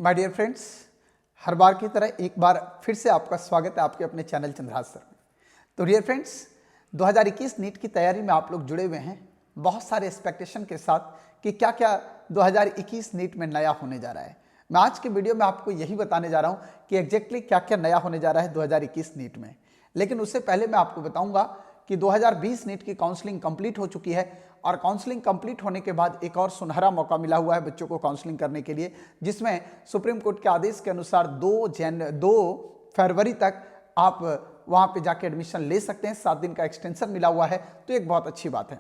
My dear friends, हर बार की तरह एक बार फिर से आपका स्वागत है आपके अपने चैनल चंद्रहास सर में। तो डियर फ्रेंड्स, 2021 नीट की तैयारी में आप लोग जुड़े हुए हैं बहुत सारे एक्सपेक्टेशन के साथ कि क्या क्या 2021 नीट में नया होने जा रहा है। मैं आज के वीडियो में आपको यही बताने जा रहा हूँ कि एग्जैक्टली क्या क्या नया होने जा रहा है 2021 नीट में। लेकिन उससे पहले मैं आपको बताऊँगा कि 2020 नीट की काउंसलिंग कंप्लीट हो चुकी है और काउंसलिंग कंप्लीट होने के बाद एक और सुनहरा मौका मिला हुआ है बच्चों को काउंसलिंग करने के लिए, जिसमें सुप्रीम कोर्ट के आदेश के अनुसार 2 फरवरी तक आप वहां पे जाके एडमिशन ले सकते हैं। 7 दिन का एक्सटेंशन मिला हुआ है, तो एक बहुत अच्छी बात है।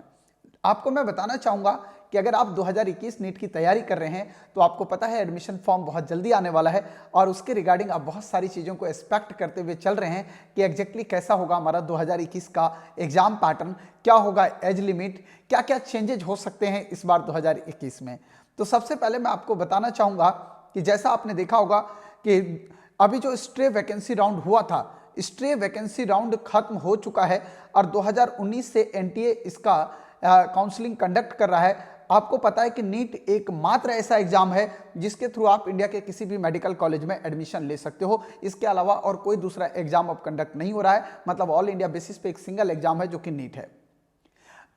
आपको मैं बताना चाहूँगा कि अगर आप 2021 नीट की तैयारी कर रहे हैं तो आपको पता है एडमिशन फॉर्म बहुत जल्दी आने वाला है और उसके रिगार्डिंग आप बहुत सारी चीज़ों को एक्सपेक्ट करते हुए चल रहे हैं कि एग्जैक्टली कैसा होगा हमारा 2021 का एग्जाम पैटर्न, क्या होगा एज लिमिट, क्या क्या चेंजेज हो सकते हैं इस बार 2021 में। तो सबसे पहले मैं आपको बताना चाहूँगा कि जैसा आपने देखा होगा कि अभी जो स्ट्रे वैकेंसी राउंड हुआ था, स्ट्रे वैकेंसी राउंड खत्म हो चुका है और 2019 से एनटीए इसका काउंसलिंग कंडक्ट कर रहा है। आपको पता है कि नीट एकमात्र ऐसा एग्जाम है जिसके थ्रू आप इंडिया के किसी भी मेडिकल कॉलेज में एडमिशन ले सकते हो। इसके अलावा और कोई दूसरा एग्जाम अब कंडक्ट नहीं हो रहा है, मतलब ऑल इंडिया बेसिस पे एक सिंगल एग्जाम है जो कि नीट है।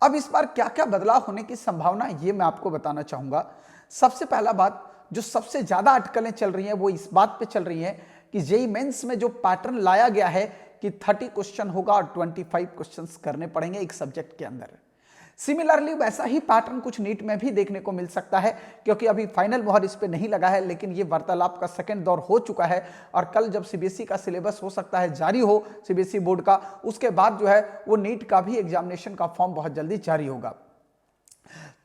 अब इस बार क्या क्या बदलाव होने की संभावना ये मैं आपको बताना चाहूंगा। सबसे पहला बात, जो सबसे ज्यादा अटकलें चल रही हैं वो इस बात पे चल रही हैं कि जेईई मेंस में जो पैटर्न लाया गया है कि 30 क्वेश्चन होगा और 25 क्वेश्चंस करने पड़ेंगे एक सब्जेक्ट के अंदर। सिमिलरली वैसा ही पैटर्न कुछ नीट में भी देखने को मिल सकता है, क्योंकि अभी फाइनल मोहर इस पे नहीं लगा है, लेकिन ये वार्तालाप का सेकंड दौर हो चुका है और कल जब सीबीएसई का सिलेबस हो सकता है जारी हो, सीबीएसई बोर्ड का, उसके बाद जो है वो नीट का भी एग्जामिनेशन का फॉर्म बहुत जल्दी जारी होगा।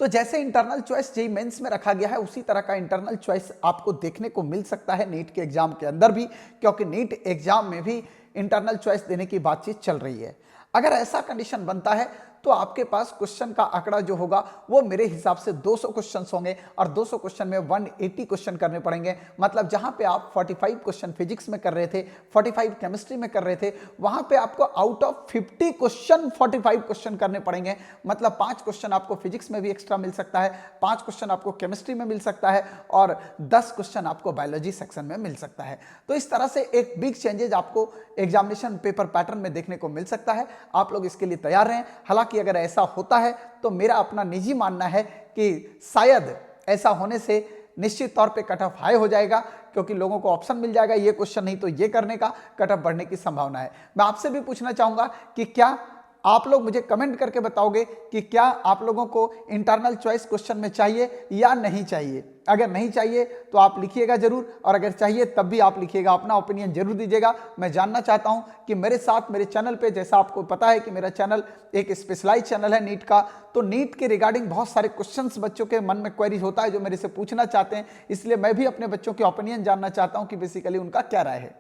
तो जैसे इंटरनल चॉइस जेईई मेंस में रखा गया है उसी तरह का इंटरनल चॉइस आपको देखने को मिल सकता है नीट के एग्जाम के अंदर भी, क्योंकि नीट एग्जाम में भी इंटरनल चॉइस देने की बातचीत चल रही है। अगर ऐसा कंडीशन बनता है तो आपके पास क्वेश्चन का आंकड़ा जो होगा वो मेरे हिसाब से 200 क्वेश्चन होंगे और 200 क्वेश्चन में 180 क्वेश्चन करने पड़ेंगे। मतलब जहां पे आप 45 क्वेश्चन फिजिक्स में कर रहे थे, 45 केमिस्ट्री में कर रहे थे, वहां पे आपको आउट ऑफ 50 क्वेश्चन 45 क्वेश्चन करने पड़ेंगे। मतलब 5 क्वेश्चन आपको फिजिक्स में भी एक्स्ट्रा मिल सकता है, 5 क्वेश्चन आपको केमिस्ट्री में मिल सकता है और 10 क्वेश्चन आपको बायोलॉजी सेक्शन में मिल सकता है। तो इस तरह से एक बिग चेंजेज आपको एग्जामिनेशन पेपर पैटर्न में देखने को मिल सकता है। आप लोग इसके लिए तैयार रहें। हालांकि अगर ऐसा होता है तो मेरा अपना निजी मानना है कि शायद ऐसा होने से निश्चित तौर पे कट ऑफ हाई हो जाएगा, क्योंकि लोगों को ऑप्शन मिल जाएगा ये क्वेश्चन नहीं तो ये करने का, कट ऑफ बढ़ने की संभावना है। मैं आपसे भी पूछना चाहूंगा कि क्या आप लोग मुझे कमेंट करके बताओगे कि क्या आप लोगों को इंटरनल चॉइस क्वेश्चन में चाहिए या नहीं चाहिए। अगर नहीं चाहिए तो आप लिखिएगा जरूर, और अगर चाहिए तब भी आप लिखिएगा, अपना ओपिनियन जरूर दीजिएगा। मैं जानना चाहता हूं कि मेरे साथ मेरे चैनल पे, जैसा आपको पता है कि मेरा चैनल एक स्पेशलाइज चैनल है नीट का, तो नीट के रिगार्डिंग बहुत सारे क्वेश्चंस बच्चों के मन में क्वेरीज होता है जो मेरे से पूछना चाहते हैं, इसलिए मैं भी अपने बच्चों के ओपिनियन जानना चाहता हूं कि बेसिकली उनका क्या राय है।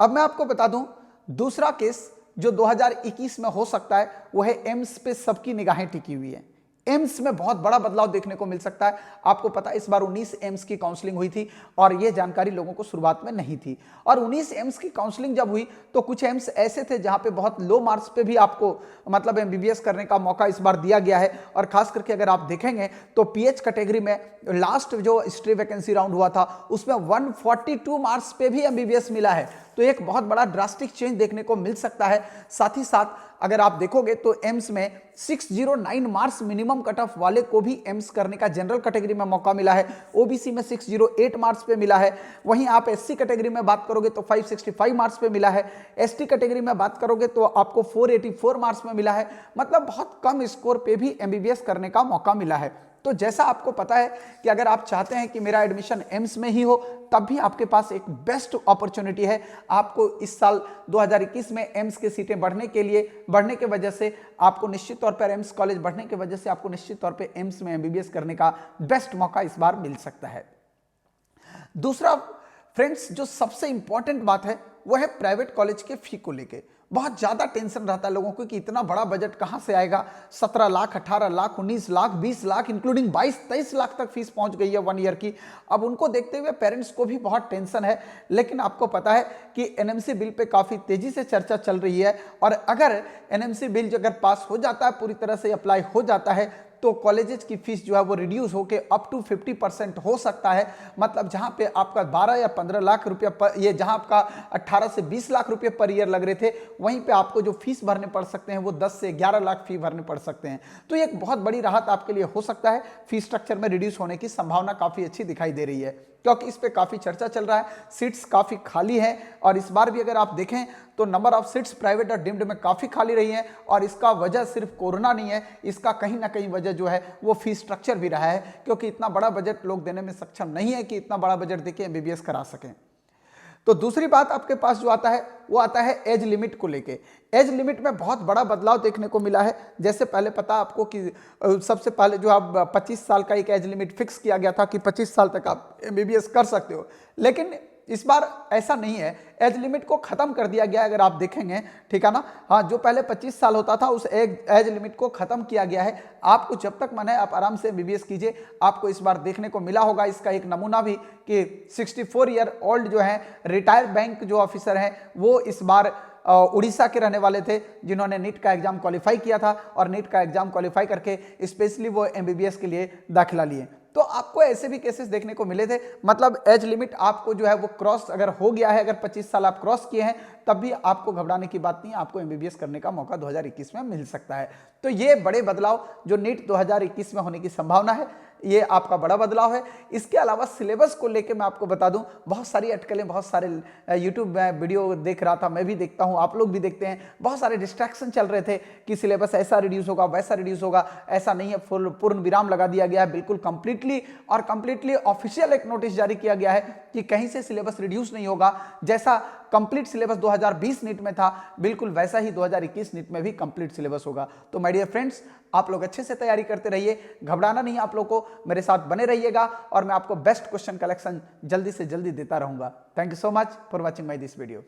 अब मैं आपको बता दूं, दूसरा केस जो 2021 में हो सकता है वो है एम्स पे सबकी निगाहें टिकी हुई है। एम्स में बहुत बड़ा बदलाव देखने को मिल सकता है। आपको पता है इस बार 19 एम्स की काउंसलिंग हुई थी और यह जानकारी लोगों को शुरुआत में नहीं थी। और 19 एम्स की काउंसलिंग जब हुई तो कुछ एम्स ऐसे थे जहां पे बहुत लो मार्क्स पे भी आपको मतलब एमबीबीएस करने का मौका इस बार दिया गया है। और खास करके अगर आप देखेंगे तो पीएच कैटेगरी में लास्ट जो स्ट्रे वैकेंसी राउंड हुआ था उसमें 142 मार्क्स पे भी एमबीबीएस मिला है। तो एक बहुत बड़ा ड्रास्टिक चेंज देखने को मिल सकता है। साथ ही साथ अगर आप देखोगे तो एम्स में 609 मार्क्स मिनिमम कट ऑफ वाले को भी एम्स करने का जनरल कैटेगरी में मौका मिला है। ओबीसी में 608 मार्क्स पे मिला है। वहीं आप एससी कैटेगरी में बात करोगे तो 565 मार्क्स पे मिला है। एसटी कैटेगरी में बात करोगे तो आपको 484 मार्क्स में मिला है। मतलब बहुत कम स्कोर पे भी एमबीबीएस करने का मौका मिला है। तो जैसा आपको पता है कि अगर आप चाहते हैं कि मेरा एडमिशन एम्स में ही हो, तब भी आपके पास एक बेस्ट अपॉर्चुनिटी है। आपको इस साल 2021 में एम्स की सीटें बढ़ने की वजह से आपको निश्चित तौर पर एम्स कॉलेज बढ़ने की वजह से आपको निश्चित तौर पे एम्स में एमबीबीएस करने का बेस्ट मौका इस बार मिल सकता है। दूसरा फ्रेंड्स, जो सबसे इंपॉर्टेंट बात है वो है प्राइवेट कॉलेज के फी को लेके। बहुत ज्यादा टेंशन रहता है लोगों को कि इतना बड़ा बजट कहां से आएगा। 17 लाख, 18 लाख, 19 लाख, 20 लाख, इंक्लूडिंग 22-23 लाख तक फीस पहुंच गई है 1 ईयर की। अब उनको देखते हुए पेरेंट्स को भी बहुत टेंशन है। लेकिन आपको पता है कि एनएमसी बिल पे काफी तेजी से चर्चा चल रही है और अगर एनएमसी बिल अगर पास हो जाता है, पूरी तरह से अप्लाई हो जाता है, तो कॉलेजेस की फीस जो है वो रिड्यूस होकर अप टू 50% हो सकता है। मतलब जहां पे आपका 12 या 15 लाख रुपया पर, ये जहां आपका 18 से 20 लाख रुपए पर ईयर लग रहे थे, वहीं पे आपको जो फीस भरने पड़ सकते हैं वो 10 से 11 लाख फी भरने पड़ सकते हैं। तो एक बहुत बड़ी राहत आपके लिए हो सकता है। फीस स्ट्रक्चर में रिड्यूस होने की संभावना काफी अच्छी दिखाई दे रही है, क्योंकि इस पे काफी चर्चा चल रहा है। सीट्स काफी खाली है और इस बार भी अगर आप देखें तो नंबर ऑफ सीट्स प्राइवेट और डीम्ड में काफी खाली रही है। और इसका वजह सिर्फ कोरोना नहीं है, इसका कहीं ना कहीं वजह जो है वो फीस स्ट्रक्चर भी रहा है, क्योंकि इतना बड़ा बजट लोग देने में सक्षम नहीं है कि इतना बड़ा बजट देके एमबीबीएस करा सकें। तो दूसरी बात आपके पास जो आता है वो आता है एज लिमिट को लेके। एज लिमिट में बहुत बड़ा बदलाव देखने को मिला है। जैसे पहले पता आपको कि सबसे पहले जो आप 25 साल का एक एज लिमिट फिक्स किया गया था कि 25 साल तक आप एमबीबीएस कर सकते हो, लेकिन इस बार ऐसा नहीं है। एज लिमिट को खत्म कर दिया गया है, अगर आप देखेंगे, ठीक है ना। हाँ, जो पहले 25 साल होता था उस एज लिमिट को खत्म किया गया है। आपको जब तक मन है आप आराम से एमबीबीएस कीजिए। आपको इस बार देखने को मिला होगा इसका एक नमूना भी कि 64 ईयर ओल्ड जो है रिटायर्ड बैंक जो ऑफिसर हैं वो इस बार उड़ीसा के रहने वाले थे, जिन्होंने नीट का एग्जाम क्वालिफाई किया था और नीट का एग्जाम क्वालिफाई करके स्पेशली वो एमबीबीएस के लिए दाखिला लिए। तो आपको ऐसे भी केसेस देखने को मिले थे। मतलब एज लिमिट आपको जो है वो क्रॉस अगर हो गया है, अगर 25 साल आप क्रॉस किए हैं, तब भी आपको घबराने की बात नहीं है, आपको एमबीबीएस करने का मौका 2021 में मिल सकता है। तो ये बड़े बदलाव जो नीट 2021 में होने की संभावना है, ये आपका बड़ा बदलाव है। इसके अलावा सिलेबस को लेकर मैं आपको बता दूं, बहुत सारी अटकलें, बहुत सारे यूट्यूब में वीडियो देख रहा था, मैं भी देखता हूं, आप लोग भी देखते हैं, बहुत सारे डिस्ट्रैक्शन चल रहे थे कि सिलेबस ऐसा रिड्यूस होगा, वैसा रिड्यूस होगा। ऐसा नहीं है, पूर्ण विराम लगा दिया गया है, बिल्कुल कंप्लीटली ऑफिशियल एक नोटिस जारी किया गया है कि कहीं से सिलेबस रिड्यूस नहीं होगा। जैसा कंप्लीट सिलेबस 2020 नीट में था, बिल्कुल वैसा ही 2021 नीट में भी कंप्लीट सिलेबस होगा। तो माय डियर फ्रेंड्स, आप लोग अच्छे से तैयारी करते रहिए, घबराना नहीं आप लोग को, मेरे साथ बने रहिएगा और मैं आपको बेस्ट क्वेश्चन कलेक्शन जल्दी से जल्दी देता रहूंगा। Thank you so much for watching my this video.